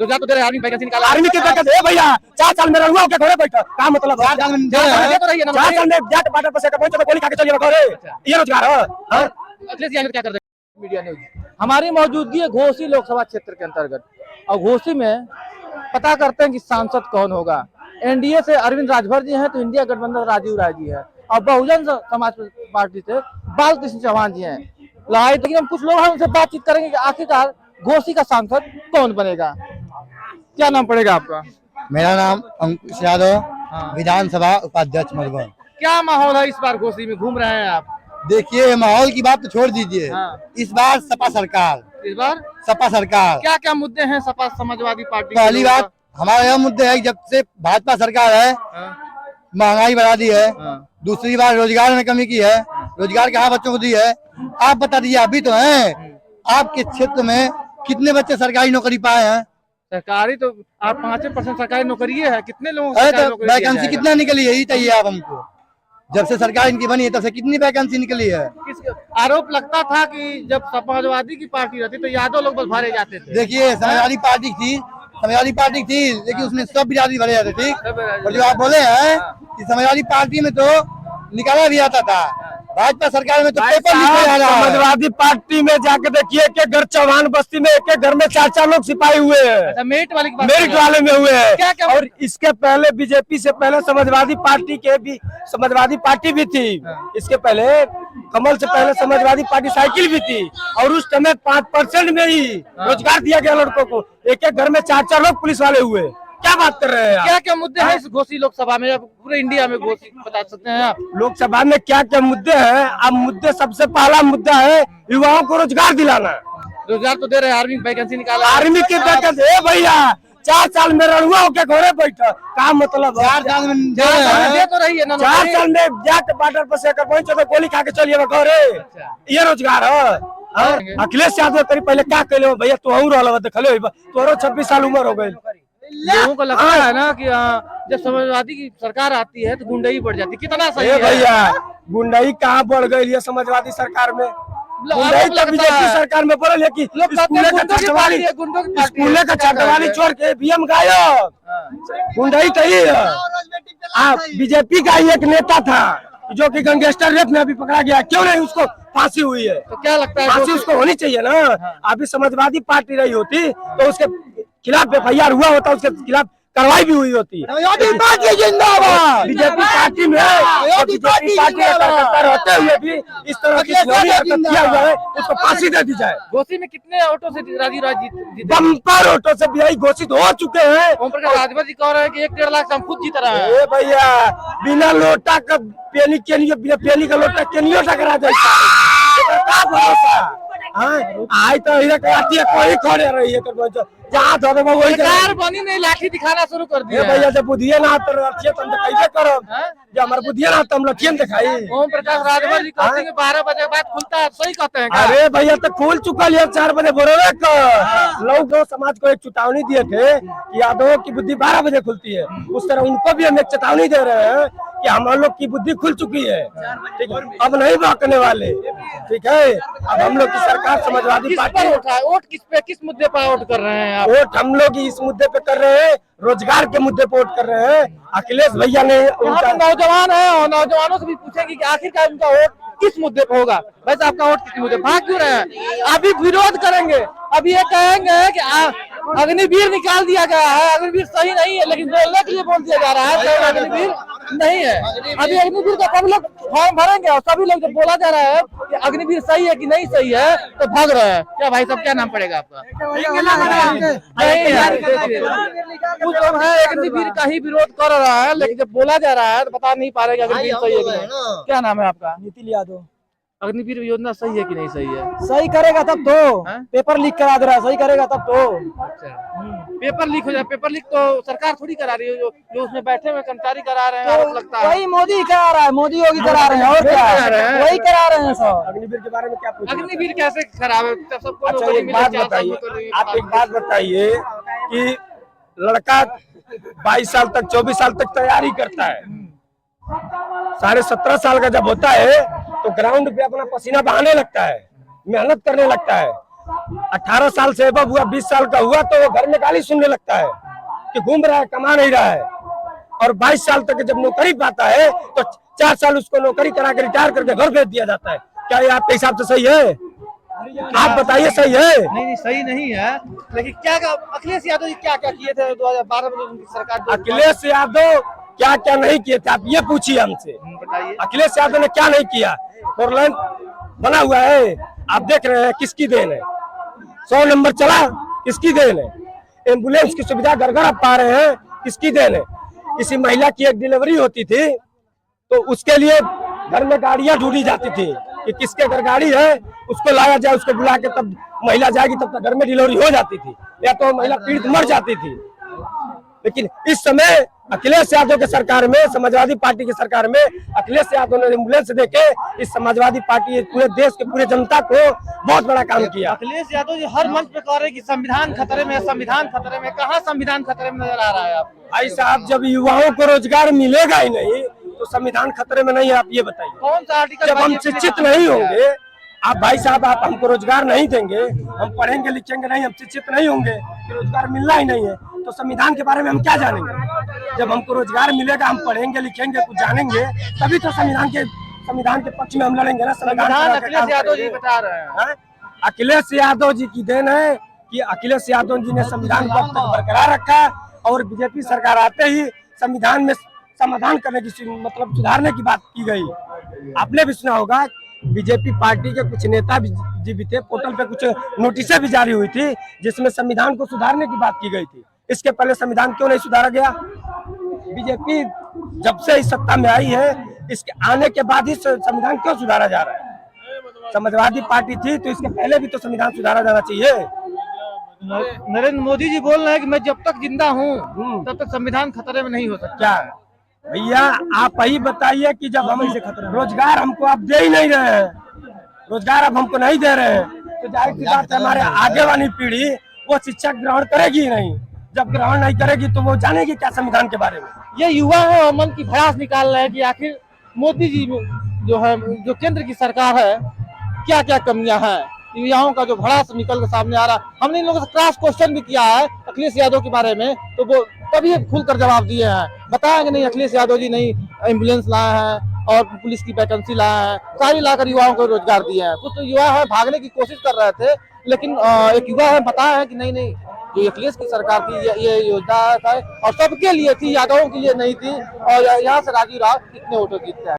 तो तेरे army vacancy निकाला, आर्मी की वैकेंसी है भैया। 4 साल में रहुआ क्या घरे बैठा का मतलब 4 साल में 4 साल में जाट बाटर पर से पहुंचे तो गोली खा के चलिए घरे, ये रोजगार है। अखिलेश यादव क्या कर रहे हैं? मीडिया न्यूज हमारी मौजूदगी है घोसी लोकसभा क्षेत्र के अंतर्गत, और घोसी में पता करते हैं कि सांसद कौन होगा। एनडीए से अरविंद राजभर जी हैं, तो इंडिया गठबंधन राजीव राय जी है, और बहुजन समाज पार्टी से बालकृष्ण चौहान जी हैं। लेकिन हम कुछ लोग हैं उनसे बातचीत करेंगे कि आखिरकार घोसी का सांसद कौन बनेगा। क्या नाम पड़ेगा आपका? मेरा नाम अंकुश यादव, विधानसभा उपाध्यक्ष मधुबन। क्या माहौल है इस बार घोसी में, घूम रहे हैं आप? देखिए, माहौल की बात तो छोड़ दीजिए। इस बार सपा सरकार, इस बार सपा सरकार। क्या क्या मुद्दे हैं सपा समाजवादी पार्टी? पहली बात हमारा यह मुद्दे है, जब से भाजपा सरकार है महंगाई बढ़ा दी है। दूसरी बात रोजगार में कमी की है, रोजगार कहाँ बच्चों को दी है? आप बता दीजिए, अभी तो हैं आपके क्षेत्र में कितने बच्चे सरकारी नौकरी पाए हैं? सरकारी तो आप 5% सरकारी नौकरी है, कितने लोगों को वैकेंसी कितना निकली है, यही चाहिए आप हमको। जब से सरकार इनकी बनी है तब से कितनी वैकेंसी निकली है? आरोप लगता था कि जब समाजवादी की पार्टी रहती तो यादव लोग बस भरे जाते थे। देखिए, समाजवादी पार्टी थी, लेकिन उसमें सब बिरादरी भरे जाते, ठीक। और जो आप बोले हैं कि समाजवादी पार्टी में तो निकाला भी आता था, भाजपा सरकार में तो पेपर लीक आ रहा है। समाजवादी पार्टी में जाके देखिए, एक घर चौहान बस्ती में एक घर में 4 लोग सिपाही हुए हैं। मेरिट वाले में हुए हैं। और इसके पहले बीजेपी से पहले समाजवादी पार्टी भी थी। इसके पहले कमल से पहले समाजवादी पार्टी साइकिल भी थी, और उस समय 5% में ही रोजगार दिया गया लड़कों को। एक घर में 4 लोग पुलिस वाले हुए। क्या बात कर रहे हैं? क्या क्या मुद्दे हैं इस घोसी लोकसभा में, पूरे इंडिया में घोसी बता सकते हैं आप? लोकसभा में क्या क्या मुद्दे हैं? अब मुद्दे, सबसे पहला मुद्दा है युवाओं को रोजगार दिलाना। रोजगार तो दे रहे हैं, आर्मी वैकेंसी निकाला, आर्मी की वैकेंसी है भैया। 4 साल में रहुआ होके घरे बैठा का मतलब? 4 साल में दे तो रही है ना। 4 साल में जाट बाटर पर से पहुंचे तो गोली खा के चलिए घरे, ये रोजगार है। अखिलेश यादव करी पहले क्या कहले भैया, तू रहा देखले तोरो 26 साल उम्र हो गई। लोगों को लगता है ना कि जब समाजवादी की सरकार आती है तो गुंडाई बढ़ जाती है। कितना सही है भैया? गुंडाई कहाँ बढ़ गई है समाजवादी सरकार में? गुंडाई तो बीजेपी सरकार में बढ़, लेकिन स्कूले का छात्रवाली छोड़ के बीएम गायब। गुंडाई तो ही है। बीजेपी का एक नेता था जो कि गैंगस्टर रेप में अभी पकड़ा गया, क्यों नहीं उसको फांसी हुई है? तो क्या लगता है फांसी उसको होनी चाहिए ना। अभी समाजवादी पार्टी रही होती तो उसके खिलाफ FIR हुआ होता, उसके खिलाफ कार्रवाई भी हुई होती। बीजेपी पार्टी में रहते हुए भी इस तरह की किया हुआ है, उसको फांसी दे दी जाए। घोसी में कितने ऑटो से राजीव राय जीते? बम्पर ऑटो से भी घोषित हो चुके हैं। ओम प्रकाश राजभर जी कह रहे हैं कि 1-1.5 लाख से हम खुद जीत रहे हैं। भैया, बिना लोटा का पेनी का लोटा केनियो टकरा जाता है। आई तो कोई खड़े रही है जहाँ सरकार बनी नहीं, लाठी दिखाना शुरू कर दिया भैया। जब बुद्धिए ना तो कैसे करब? जब हमारे बुद्धिए ना तो हम लठियन दिखाई। ओम प्रकाश राजभर जी कहते हैं कि 12 बजे के बाद खुलता है, सही कहते हैं? अरे भैया, तो खुल चुकल है 4 बजे बोरे का। लोग समाज को एक चेतावनी दिए थे कि यादवों की बुद्धि 12 बजे खुलती है, उस तरह उनको भी हम एक चेतावनी दे रहे हैं कि हम लोग की बुद्धि खुल चुकी है, ठीक है? अब नहीं भड़कने वाले, ठीक है? अब हम लोग की सरकार समाजवादी पार्टी। वोट किस पे, किस मुद्दे पर वोट कर रहे हैं? वोट हम लोग इस मुद्दे पे कर रहे हैं, रोजगार के मुद्दे पे वोट कर रहे हैं। अखिलेश भैया ने नौजवान है और नौजवानों से भी पूछेंगे कि आखिरकार उनका वोट किस मुद्दे पे होगा। वैसे आपका वोट किस मुद्दे भाग क्यों रहे हैं? अभी विरोध करेंगे, अभी ये कहेंगे कि अग्निवीर निकाल दिया गया है, अग्निवीर सही नहीं है, लेकिन बोलने के लिए बोल दिया जा रहा है तो अग्निवीर नहीं है। अभी अग्निवीर का सब लोग फॉर्म भरेंगे और सभी लोग जब बोला जा रहा है कि अग्निवीर सही है कि नहीं सही है तो भाग रहे हैं। क्या भाई साहब, क्या नाम पड़ेगा आपका? कुछ लोग है अग्निवीर का ही विरोध कर रहा है, लेकिन जब बोला जा रहा है तो बता नहीं पा रहे अग्निवीर सही है कि नहीं। क्या नाम है आपका? नितिन यादव। अग्निवीर योजना सही है कि नहीं सही है? सही करेगा तब तो। पेपर लीक करा दे रहा है, सही करेगा तब तो। अच्छा, पेपर लीक हो जाए। पेपर लीक तो सरकार थोड़ी करा रही है, जो उसमें बैठे हुए कर्मचारी करा रहे हैं। तो लगता है वही मोदी करा रहा है, मोदी योगी करा रहे हैं, और क्या वही करा रहे हैं सब। अग्निवीर के बारे में क्या पूछे? अग्निवीर कैसे खराब है? सबको अच्छा, एक बात बताइए, आप एक बात बताइए कि लड़का 22 साल तक 24 साल तक तैयारी करता है, 17.5 साल का जब होता है तो ग्राउंड पे अपना पसीना बहाने लगता है, मेहनत करने लगता है। 18 साल से अब हुआ, 20 साल का हुआ तो वो घर में गाली सुनने लगता है कि घूम रहा है, कमा नहीं रहा है। और 22 साल तक जब नौकरी पाता है तो 4 साल उसको नौकरी करा के रिटायर करके घर भेज दिया जाता है। क्या ये आपके हिसाब से सही है? आप बताइए सही है? नहीं सही नहीं है। लेकिन क्या अखिलेश यादव जी क्या क्या किए थे 2012 में उनकी सरकार? अखिलेश यादव क्या क्या नहीं किए थे आप ये पूछिए हमसे। बताइए अखिलेश यादव ने क्या नहीं किया? 4 लाइन बना हुआ है, आप देख रहे हैं, किसकी देन है? 100 नंबर चला, किसकी देन है? एम्बुलेंस की सुविधा घर घर आप पा रहे हैं, किसकी देन है? किसी महिला की एक डिलीवरी होती थी तो उसके लिए घर में गाड़ियां ढूंढी जाती थी कि किसके घर गाड़ी है, उसको लाया जाए, उसको बुला के तब महिला जाएगी, तब तक घर में डिलीवरी हो जाती थी, या तो महिला पीड़ित मर जाती थी। लेकिन इस समय अखिलेश यादव के सरकार में, समाजवादी पार्टी की सरकार में, अखिलेश यादव ने एम्बुलेंस देके इस समाजवादी पार्टी पूरे देश के पूरे जनता को बहुत बड़ा काम किया। अखिलेश यादव जी हर मंच पे कह रहे हैं कि संविधान खतरे में है, संविधान खतरे में। कहाँ संविधान खतरे में नजर आ रहा है आपको? भाई साहब, जब युवाओं को रोजगार मिलेगा ही नहीं तो संविधान खतरे में नहीं है। आप ये बताइए, कौन सा आर्टिकल? जब हम शिक्षित नहीं होंगे, आप भाई साहब आप हमको रोजगार नहीं देंगे, हम पढ़ेंगे लिखेंगे नहीं, हम शिक्षित नहीं होंगे, कि रोजगार मिलना ही नहीं है, तो संविधान के बारे में हम क्या जानेंगे? जब हमको रोजगार मिलेगा, हम पढ़ेंगे लिखेंगे, कुछ जानेंगे, तभी तो संविधान के पक्ष में हम लड़ेंगे ना। संविधान अखिलेश यादव जी बता रहे हैं। अखिलेश यादव जी की देन है कि अखिलेश यादव जी ने संविधान को अब तक बरकरार रखा, और बीजेपी सरकार आते ही संविधान में समाधान करने की, मतलब सुधारने की बात की गई। आपने भी सुना होगा, बीजेपी पार्टी के कुछ नेता भी थे, पोर्टल पे कुछ नोटिसें भी जारी हुई थी जिसमें संविधान को सुधारने की बात की गई थी। इसके पहले संविधान क्यों नहीं सुधारा गया? बीजेपी जब से इस सत्ता में आई है, इसके आने के बाद ही संविधान क्यों सुधारा जा रहा है? समाजवादी पार्टी थी तो इसके पहले भी तो संविधान सुधारा जाना चाहिए। नरेंद्र मोदी जी बोल रहे हैं कि मैं जब तक जिंदा हूँ तब तक संविधान खतरे में नहीं हो सकता। क्या भैया आप ही बताइए कि जब हम रोजगार हमको आप दे ही नहीं रहे हैं, रोजगार अब हमको नहीं दे रहे हैं, तो जाहिर सी बात है हमारे आगे वाली पीढ़ी वो शिक्षा ग्रहण करेगी नहीं। जब ग्रहण नहीं करेगी तो वो जानेगी क्या संविधान के बारे में? ये युवा है और मन की भड़ास निकाल रहे हैं कि आखिर मोदी जी जो है, जो केंद्र की सरकार है, क्या क्या कमियां हैं। युवाओं का जो भड़ास निकल कर सामने आ रहा है। हमने इन लोगों से क्रॉस क्वेश्चन भी किया है अखिलेश यादव के बारे में, तो वो तभी खुलकर जवाब दिए हैं। बताया कि नहीं अखिलेश यादव जी नहीं एम्बुलेंस लाए हैं और पुलिस की वैकेंसी लाए हैं, सारी लाकर युवाओं को रोजगार दिए हैं। कुछ तो युवा है भागने की कोशिश कर रहे थे, लेकिन एक युवा है बताया है कि नहीं जो अखिलेश की सरकार की ये योजना है और सबके लिए थी, यादवों के लिए नहीं थी। और यहाँ से राजीव राव कितने वोटों जीतते हैं।